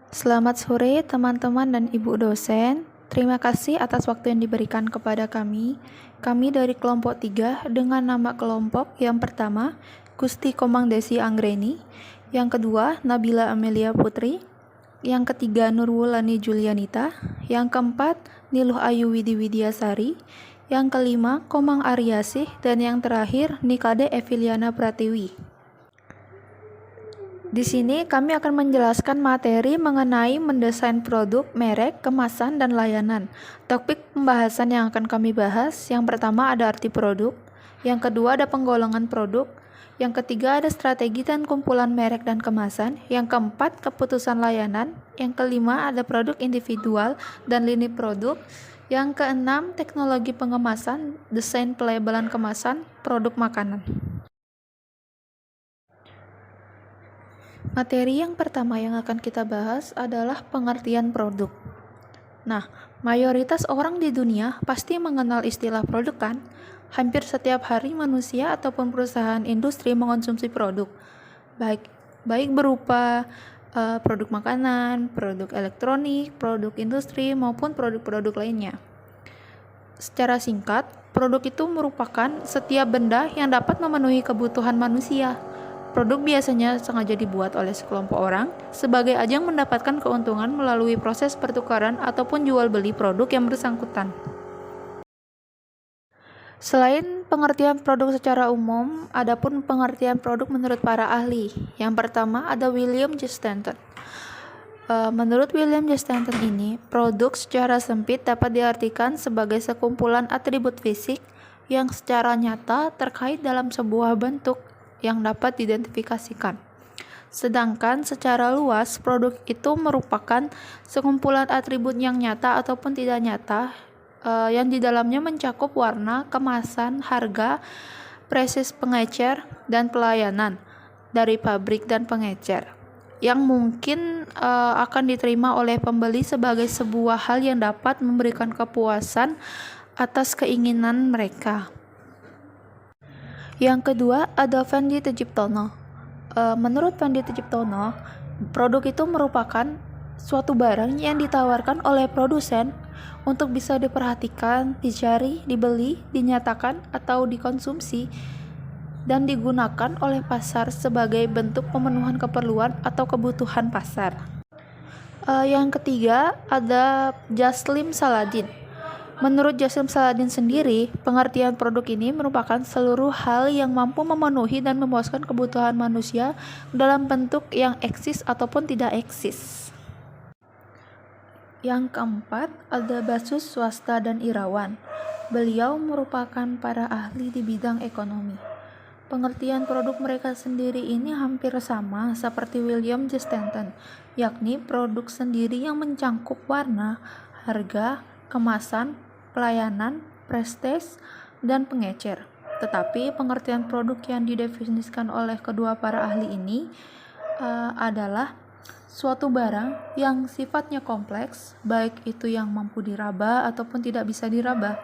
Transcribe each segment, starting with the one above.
Selamat sore teman-teman dan ibu dosen. Terima kasih atas waktu yang diberikan kepada kami. Kami dari kelompok 3 dengan nama kelompok yang pertama Gusti Komang Desi Anggreni, yang kedua Nabila Amelia Putri, yang ketiga Nurwulani Julianita, yang keempat Niluh Ayu Widi Widiasari, yang kelima Komang Aryasih, dan yang terakhir Nikade Eviliana Pratiwi. Di sini kami akan menjelaskan materi mengenai mendesain produk, merek, kemasan, dan layanan. Topik pembahasan yang akan kami bahas, yang pertama ada arti produk, yang kedua ada penggolongan produk, yang ketiga ada strategi dan kumpulan merek dan kemasan, yang keempat keputusan layanan, yang kelima ada produk individual dan lini produk, yang keenam teknologi pengemasan, desain pelabelan kemasan, produk makanan. Materi yang pertama yang akan kita bahas adalah pengertian produk. Nah, mayoritas orang di dunia pasti mengenal istilah produk kan? Hampir setiap hari manusia ataupun perusahaan industri mengonsumsi produk, baik berupa produk makanan, produk elektronik, produk industri, maupun produk-produk lainnya. Secara singkat, produk itu merupakan setiap benda yang dapat memenuhi kebutuhan manusia. Produk biasanya sengaja dibuat oleh sekelompok orang sebagai ajang mendapatkan keuntungan melalui proses pertukaran ataupun jual beli produk yang bersangkutan. Selain pengertian produk secara umum, adapun pengertian produk menurut para ahli. Yang pertama ada William J. Stanton. Menurut William J. Stanton ini, produk secara sempit dapat diartikan sebagai sekumpulan atribut fisik yang secara nyata terkait dalam sebuah bentuk yang dapat diidentifikasikan. Sedangkan secara luas, produk itu merupakan sekumpulan atribut yang nyata ataupun tidak nyata yang di dalamnya mencakup warna, kemasan, harga, proses pengecer, dan pelayanan dari pabrik dan pengecer yang mungkin akan diterima oleh pembeli sebagai sebuah hal yang dapat memberikan kepuasan atas keinginan mereka. Yang kedua ada Fendi Tejiptono. Menurut Fendi Tejiptono, produk itu merupakan suatu barang yang ditawarkan oleh produsen untuk bisa diperhatikan, dicari, dibeli, dinyatakan, atau dikonsumsi dan digunakan oleh pasar sebagai bentuk pemenuhan keperluan atau kebutuhan pasar. Yang ketiga ada Jaslim Saladin. Menurut Jaslim Saladin sendiri, pengertian produk ini merupakan seluruh hal yang mampu memenuhi dan memuaskan kebutuhan manusia dalam bentuk yang eksis ataupun tidak eksis. Yang keempat ada Basus Swasta dan Irawan. Beliau merupakan para ahli di bidang ekonomi. Pengertian produk mereka sendiri ini hampir sama seperti William J. Stanton, yakni produk sendiri yang mencangkup warna, harga, kemasan, pelayanan, prestis, dan pengecer. Tetapi pengertian produk yang didefinisikan oleh kedua para ahli ini adalah suatu barang yang sifatnya kompleks, baik itu yang mampu diraba ataupun tidak bisa diraba,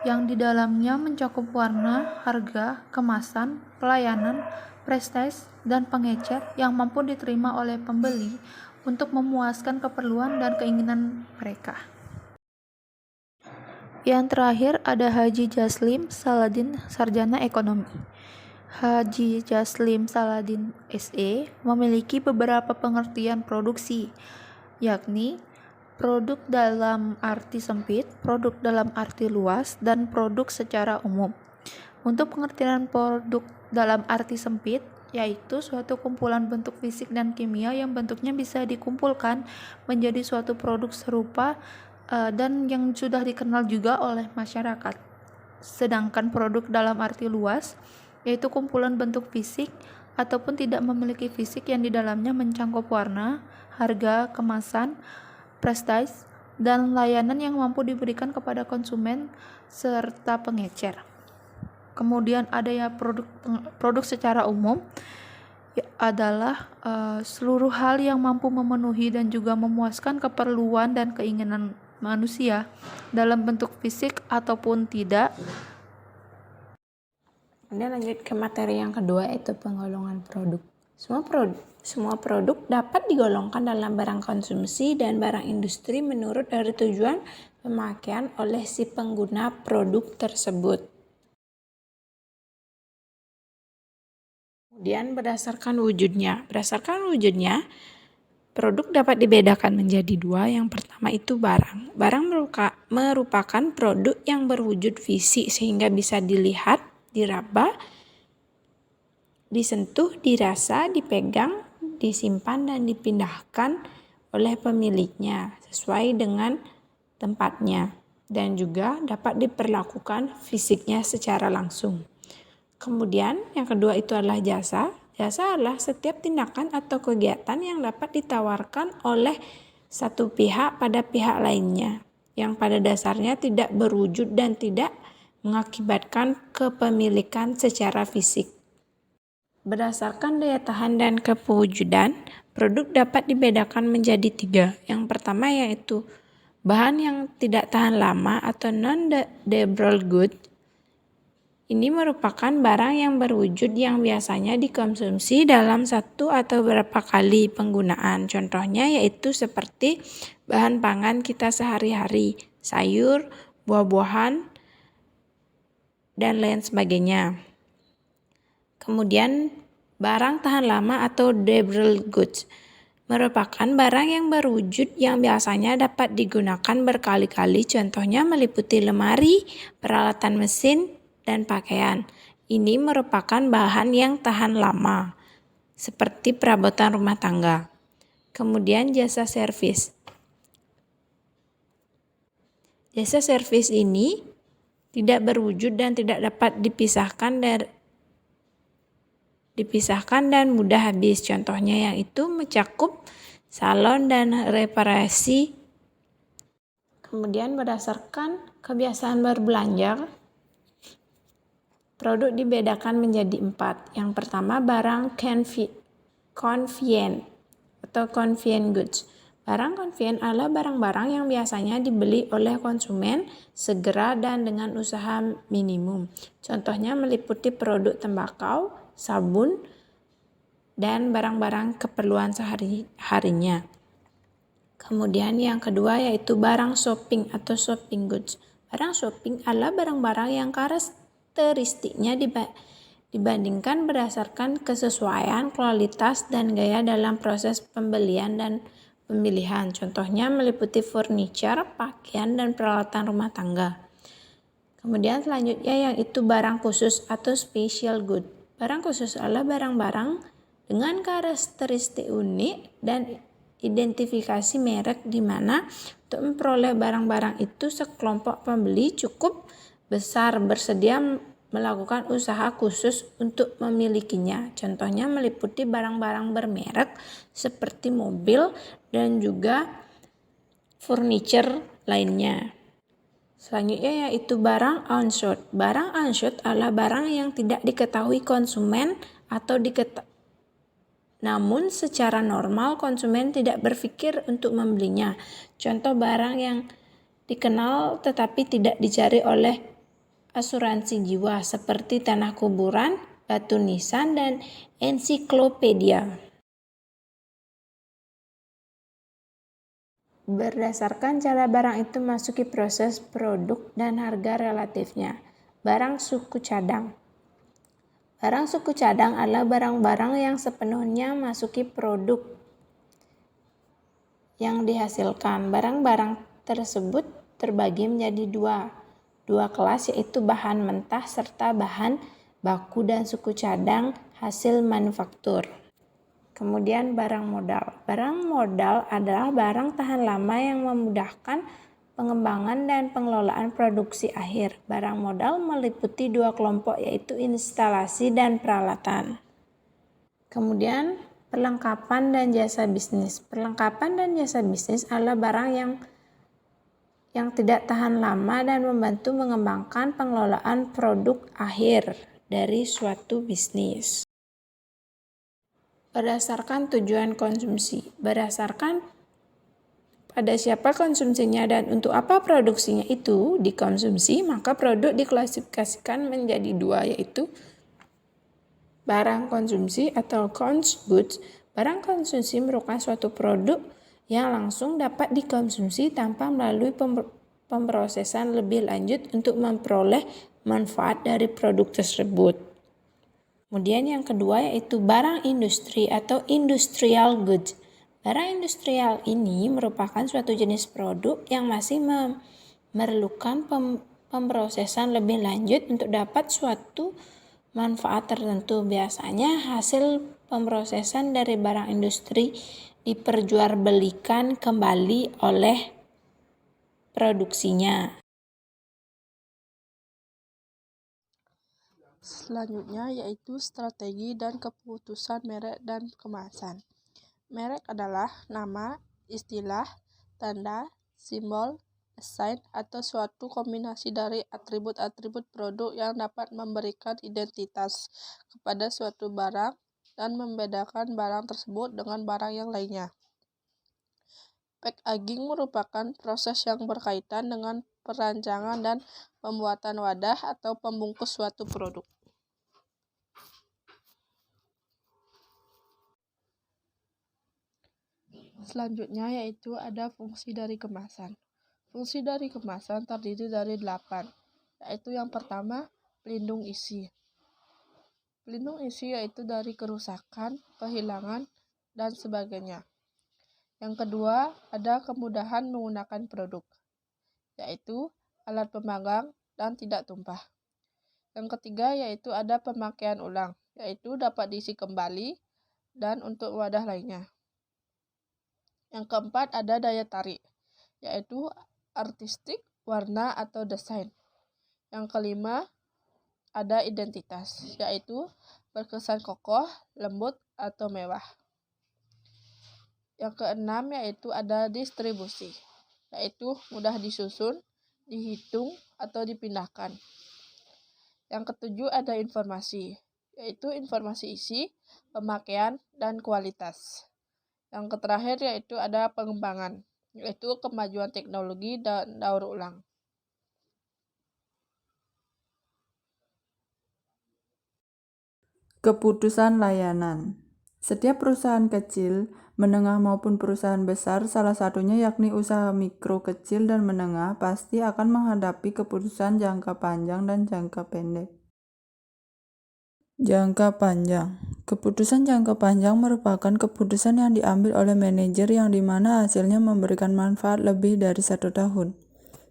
yang di dalamnya mencakup warna, harga, kemasan, pelayanan, prestis, dan pengecer yang mampu diterima oleh pembeli untuk memuaskan keperluan dan keinginan mereka. Yang terakhir ada Haji Jaslim Saladin, sarjana ekonomi. Haji Jaslim Saladin SE memiliki beberapa pengertian produksi, yakni produk dalam arti sempit, produk dalam arti luas, dan produk secara umum. Untuk pengertian produk dalam arti sempit, yaitu suatu kumpulan bentuk fisik dan kimia yang bentuknya bisa dikumpulkan menjadi suatu produk serupa dan yang sudah dikenal juga oleh masyarakat. Sedangkan produk dalam arti luas yaitu kumpulan bentuk fisik ataupun tidak memiliki fisik yang di dalamnya mencangkup warna, harga, kemasan, prestis, dan layanan yang mampu diberikan kepada konsumen serta pengecer. Kemudian ada ya produk secara umum adalah seluruh hal yang mampu memenuhi dan juga memuaskan keperluan dan keinginan manusia dalam bentuk fisik ataupun tidak. Kemudian lanjut ke materi yang kedua, yaitu penggolongan produk. Semua produk dapat digolongkan dalam barang konsumsi dan barang industri menurut dari tujuan pemakaian oleh si pengguna produk tersebut. Kemudian berdasarkan wujudnya. Produk dapat dibedakan menjadi dua. Yang pertama itu barang. Barang merupakan produk yang berwujud fisik sehingga bisa dilihat, diraba, disentuh, dirasa, dipegang, disimpan, dan dipindahkan oleh pemiliknya sesuai dengan tempatnya, dan juga dapat diperlakukan fisiknya secara langsung. Kemudian yang kedua itu adalah jasa. Jasa adalah setiap tindakan atau kegiatan yang dapat ditawarkan oleh satu pihak pada pihak lainnya, yang pada dasarnya tidak berwujud dan tidak mengakibatkan kepemilikan secara fisik. Berdasarkan daya tahan dan kepewujudan, produk dapat dibedakan menjadi tiga. Yang pertama yaitu bahan yang tidak tahan lama atau non-durable good. Ini merupakan barang yang berwujud yang biasanya dikonsumsi dalam satu atau beberapa kali penggunaan. Contohnya yaitu seperti bahan pangan kita sehari-hari, sayur, buah-buahan, dan lain sebagainya. Kemudian barang tahan lama atau durable goods merupakan barang yang berwujud yang biasanya dapat digunakan berkali-kali. Contohnya meliputi lemari, peralatan mesin, dan pakaian. Ini merupakan bahan yang tahan lama, seperti perabotan rumah tangga. Kemudian jasa servis. Jasa servis ini tidak berwujud dan tidak dapat dipisahkan dan mudah habis. Contohnya yaitu mencakup salon dan reparasi. Kemudian berdasarkan kebiasaan berbelanja, produk dibedakan menjadi 4. Yang pertama barang convenient atau convenient goods. Barang convenient adalah barang-barang yang biasanya dibeli oleh konsumen segera dan dengan usaha minimum. Contohnya meliputi produk tembakau, sabun, dan barang-barang keperluan sehari-harinya. Kemudian yang kedua yaitu barang shopping atau shopping goods. Barang shopping adalah barang-barang yang karakteristiknya dibandingkan berdasarkan kesesuaian, kualitas, dan gaya dalam proses pembelian dan pemilihan. Contohnya meliputi furniture, pakaian, dan peralatan rumah tangga. Kemudian selanjutnya yaitu barang khusus atau special good. Barang khusus adalah barang-barang dengan karakteristik unik dan identifikasi merek di mana untuk memperoleh barang-barang itu sekelompok pembeli cukup besar bersedia melakukan usaha khusus untuk memilikinya. Contohnya meliputi barang-barang bermerek seperti mobil dan juga furniture lainnya. Selanjutnya yaitu barang unsure. Barang unsure adalah barang yang tidak diketahui konsumen atau namun secara normal konsumen tidak berpikir untuk membelinya. Contoh barang yang dikenal tetapi tidak dicari oleh asuransi jiwa seperti tanah kuburan, batu nisan, dan ensiklopedia. Berdasarkan cara barang itu masuki proses produk dan harga relatifnya. Barang suku cadang. Barang suku cadang adalah barang-barang yang sepenuhnya masuki produk yang dihasilkan. Barang-barang tersebut terbagi menjadi dua kelas yaitu bahan mentah serta bahan baku dan suku cadang hasil manufaktur. Kemudian barang modal. Barang modal adalah barang tahan lama yang memudahkan pengembangan dan pengelolaan produksi akhir. Barang modal meliputi dua kelompok yaitu instalasi dan peralatan. Kemudian perlengkapan dan jasa bisnis. Perlengkapan dan jasa bisnis adalah barang yang tidak tahan lama dan membantu mengembangkan pengelolaan produk akhir dari suatu bisnis. Berdasarkan tujuan konsumsi. Berdasarkan pada siapa konsumsinya dan untuk apa produksinya itu dikonsumsi, maka produk diklasifikasikan menjadi 2 yaitu Barang konsumsi atau cons goods. Barang konsumsi merupakan suatu produk yang langsung dapat dikonsumsi tanpa melalui pemrosesan lebih lanjut untuk memperoleh manfaat dari produk tersebut. Kemudian yang kedua yaitu barang industri atau industrial goods. Barang industrial ini merupakan suatu jenis produk yang masih memerlukan pemrosesan lebih lanjut untuk dapat suatu manfaat tertentu. Biasanya hasil pemrosesan dari barang industri diperjualbelikan kembali oleh produksinya. Selanjutnya yaitu strategi dan keputusan merek dan kemasan. Merek adalah nama, istilah, tanda, simbol, desain, atau suatu kombinasi dari atribut-atribut produk yang dapat memberikan identitas kepada suatu barang dan membedakan barang tersebut dengan barang yang lainnya. Packaging merupakan proses yang berkaitan dengan perancangan dan pembuatan wadah atau pembungkus suatu produk. Selanjutnya yaitu ada fungsi dari kemasan. Fungsi dari kemasan terdiri dari 8, yaitu yang pertama, pelindung isi. Pelindung isi yaitu dari kerusakan, kehilangan, dan sebagainya. Yang kedua, ada kemudahan menggunakan produk, yaitu alat pemanggang dan tidak tumpah. Yang ketiga yaitu ada pemakaian ulang, yaitu dapat diisi kembali dan untuk wadah lainnya. Yang keempat ada daya tarik, yaitu artistik, warna, atau desain. Yang kelima, ada identitas, yaitu berkesan kokoh, lembut, atau mewah. Yang keenam, yaitu ada distribusi, yaitu mudah disusun, dihitung, atau dipindahkan. Yang ketujuh, ada informasi, yaitu informasi isi, pemakaian, dan kualitas. Yang terakhir, yaitu ada pengembangan, yaitu kemajuan teknologi dan daur ulang. Keputusan layanan. Setiap perusahaan kecil, menengah maupun perusahaan besar, salah satunya yakni usaha mikro, kecil, dan menengah, pasti akan menghadapi keputusan jangka panjang dan jangka pendek. Jangka panjang. Keputusan jangka panjang merupakan keputusan yang diambil oleh manajer yang dimana hasilnya memberikan manfaat lebih dari 1 tahun.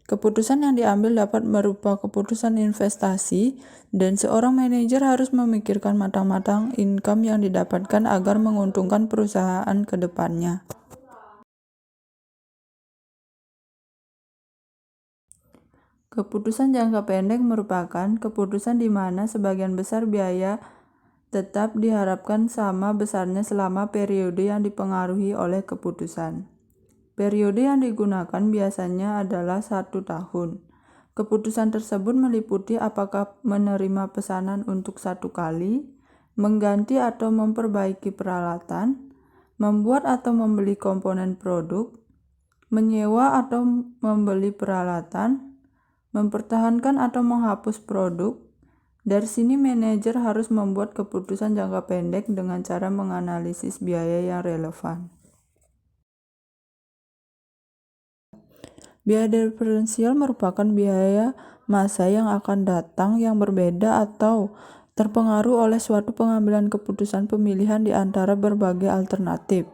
Keputusan yang diambil dapat berupa keputusan investasi, dan seorang manajer harus memikirkan matang-matang income yang didapatkan agar menguntungkan perusahaan ke depannya. Keputusan jangka pendek merupakan keputusan di mana sebagian besar biaya tetap diharapkan sama besarnya selama periode yang dipengaruhi oleh keputusan. Periode yang digunakan biasanya adalah 1 tahun. Keputusan tersebut meliputi apakah menerima pesanan untuk 1 kali, mengganti atau memperbaiki peralatan, membuat atau membeli komponen produk, menyewa atau membeli peralatan, mempertahankan atau menghapus produk. Dari sini manajer harus membuat keputusan jangka pendek dengan cara menganalisis biaya yang relevan. Biaya diferensial merupakan biaya masa yang akan datang yang berbeda atau terpengaruh oleh suatu pengambilan keputusan pemilihan di antara berbagai alternatif.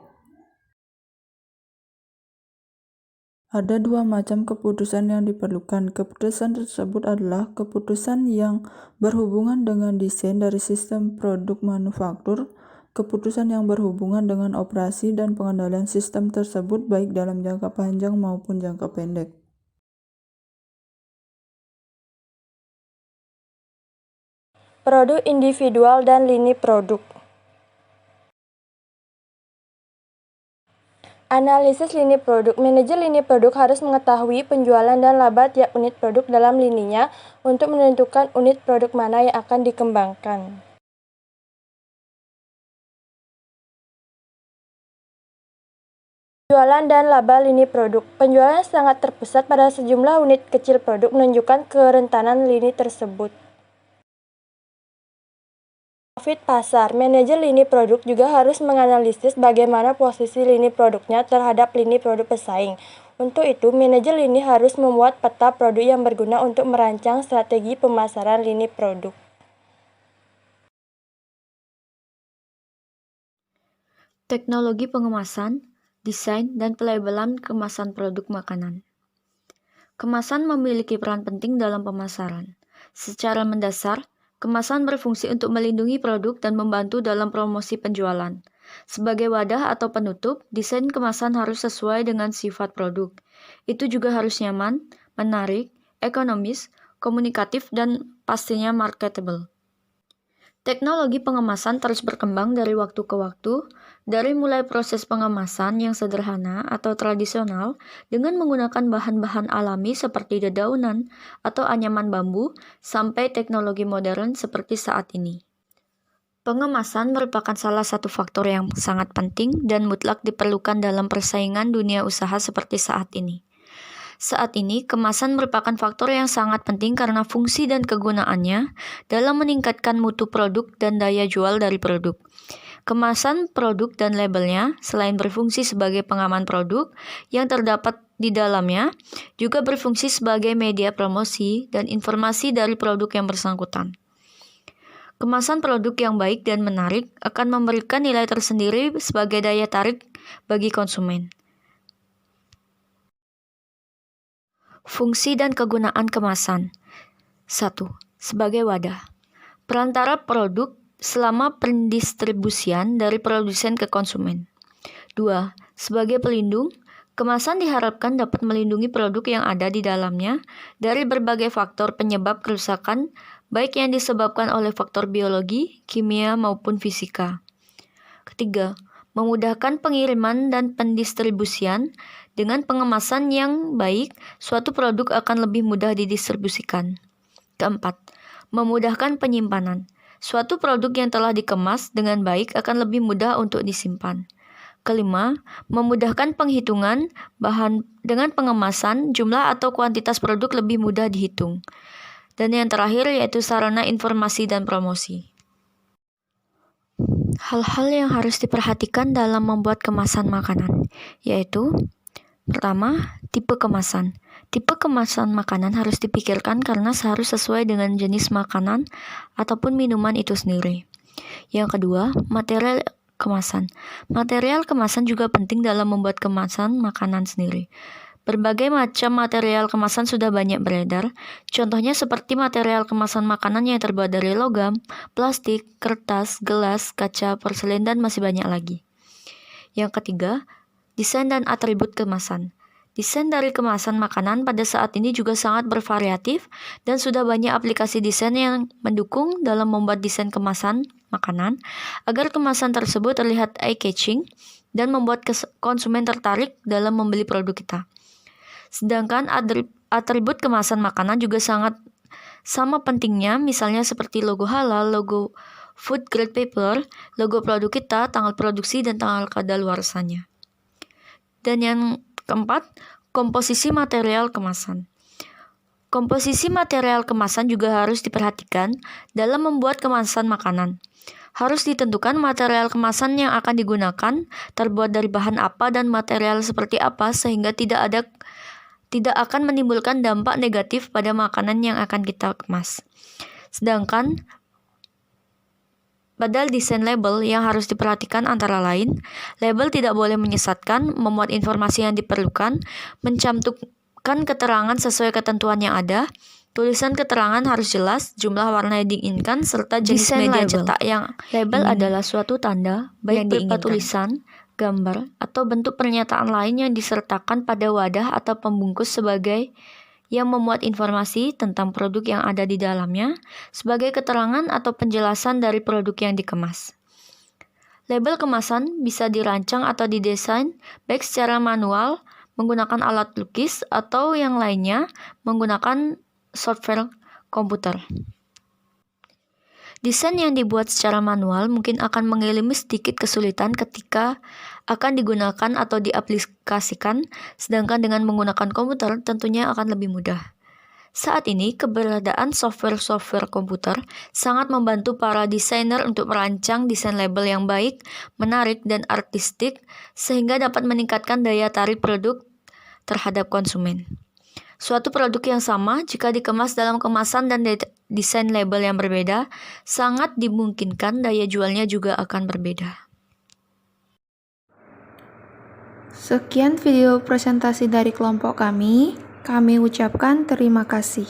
Ada 2 macam keputusan yang diperlukan. Keputusan tersebut adalah keputusan yang berhubungan dengan desain dari sistem produk manufaktur, keputusan yang berhubungan dengan operasi dan pengendalian sistem tersebut baik dalam jangka panjang maupun jangka pendek. Produk individual dan lini produk. Analisis lini produk. Manajer lini produk harus mengetahui penjualan dan laba tiap unit produk dalam lininya untuk menentukan unit produk mana yang akan dikembangkan. Penjualan dan laba lini produk. Penjualan sangat terpusat pada sejumlah unit kecil produk menunjukkan kerentanan lini tersebut. Fit pasar, manajer lini produk juga harus menganalisis bagaimana posisi lini produknya terhadap lini produk pesaing. Untuk itu, manajer lini harus membuat peta produk yang berguna untuk merancang strategi pemasaran lini produk. Teknologi pengemasan, desain, dan pelabelan kemasan produk makanan. Kemasan memiliki peran penting dalam pemasaran. Secara mendasar, kemasan berfungsi untuk melindungi produk dan membantu dalam promosi penjualan. Sebagai wadah atau penutup, desain kemasan harus sesuai dengan sifat produk. Itu juga harus nyaman, menarik, ekonomis, komunikatif, dan pastinya marketable. Teknologi pengemasan terus berkembang dari waktu ke waktu, dari mulai proses pengemasan yang sederhana atau tradisional dengan menggunakan bahan-bahan alami seperti dedaunan atau anyaman bambu, sampai teknologi modern seperti saat ini. Pengemasan merupakan salah satu faktor yang sangat penting dan mutlak diperlukan dalam persaingan dunia usaha seperti saat ini. Saat ini, kemasan merupakan faktor yang sangat penting karena fungsi dan kegunaannya dalam meningkatkan mutu produk dan daya jual dari produk. Kemasan produk dan labelnya, selain berfungsi sebagai pengaman produk yang terdapat di dalamnya, juga berfungsi sebagai media promosi dan informasi dari produk yang bersangkutan. Kemasan produk yang baik dan menarik akan memberikan nilai tersendiri sebagai daya tarik bagi konsumen. Fungsi dan kegunaan kemasan. 1. Sebagai wadah. Perantara produk selama pendistribusian dari produsen ke konsumen. 2. Sebagai pelindung, kemasan diharapkan dapat melindungi produk yang ada di dalamnya dari berbagai faktor penyebab kerusakan, baik yang disebabkan oleh faktor biologi, kimia, maupun fisika. Ketiga, memudahkan pengiriman dan pendistribusian. Dengan pengemasan yang baik, suatu produk akan lebih mudah didistribusikan. Keempat, memudahkan penyimpanan. Suatu produk yang telah dikemas dengan baik akan lebih mudah untuk disimpan. Kelima, memudahkan penghitungan bahan dengan pengemasan, jumlah atau kuantitas produk lebih mudah dihitung. Dan yang terakhir yaitu sarana informasi dan promosi. Hal-hal yang harus diperhatikan dalam membuat kemasan makanan, yaitu pertama, tipe kemasan. Tipe kemasan makanan harus dipikirkan karena harus sesuai dengan jenis makanan ataupun minuman itu sendiri. Yang kedua, material kemasan. Material kemasan juga penting dalam membuat kemasan makanan sendiri. Berbagai macam material kemasan sudah banyak beredar, contohnya seperti material kemasan makanan yang terbuat dari logam, plastik, kertas, gelas, kaca, porselen, dan masih banyak lagi. Yang ketiga, desain dan atribut kemasan. Desain dari kemasan makanan pada saat ini juga sangat bervariatif dan sudah banyak aplikasi desain yang mendukung dalam membuat desain kemasan makanan agar kemasan tersebut terlihat eye-catching dan membuat konsumen tertarik dalam membeli produk kita. Sedangkan atribut kemasan makanan juga sangat sama pentingnya, misalnya seperti logo halal, logo food grade paper, logo produk kita, tanggal produksi, dan tanggal kadaluarsanya. Dan yang keempat, komposisi material kemasan. Komposisi material kemasan juga harus diperhatikan dalam membuat kemasan makanan. Harus ditentukan material kemasan yang akan digunakan, terbuat dari bahan apa dan material seperti apa sehingga tidak akan menimbulkan dampak negatif pada makanan yang akan kita kemas. Sedangkan pada desain label yang harus diperhatikan antara lain, label tidak boleh menyesatkan, memuat informasi yang diperlukan, mencantumkan keterangan sesuai ketentuan yang ada, tulisan keterangan harus jelas, jumlah warna yang diinginkan, serta jenis Desain media label. cetak yang label adalah suatu tanda, baik berupa tulisan, gambar, atau bentuk pernyataan lain yang disertakan pada wadah atau pembungkus sebagai yang memuat informasi tentang produk yang ada di dalamnya sebagai keterangan atau penjelasan dari produk yang dikemas. Label kemasan bisa dirancang atau didesain baik secara manual menggunakan alat lukis atau yang lainnya menggunakan software komputer. Desain yang dibuat secara manual mungkin akan mengalami sedikit kesulitan ketika akan digunakan atau diaplikasikan, sedangkan dengan menggunakan komputer tentunya akan lebih mudah. Saat ini, keberadaan software-software komputer sangat membantu para desainer untuk merancang desain label yang baik, menarik, dan artistik, sehingga dapat meningkatkan daya tarik produk terhadap konsumen. Suatu produk yang sama, jika dikemas dalam kemasan dan desain label yang berbeda, sangat dimungkinkan daya jualnya juga akan berbeda. Sekian video presentasi dari kelompok kami. Kami ucapkan terima kasih.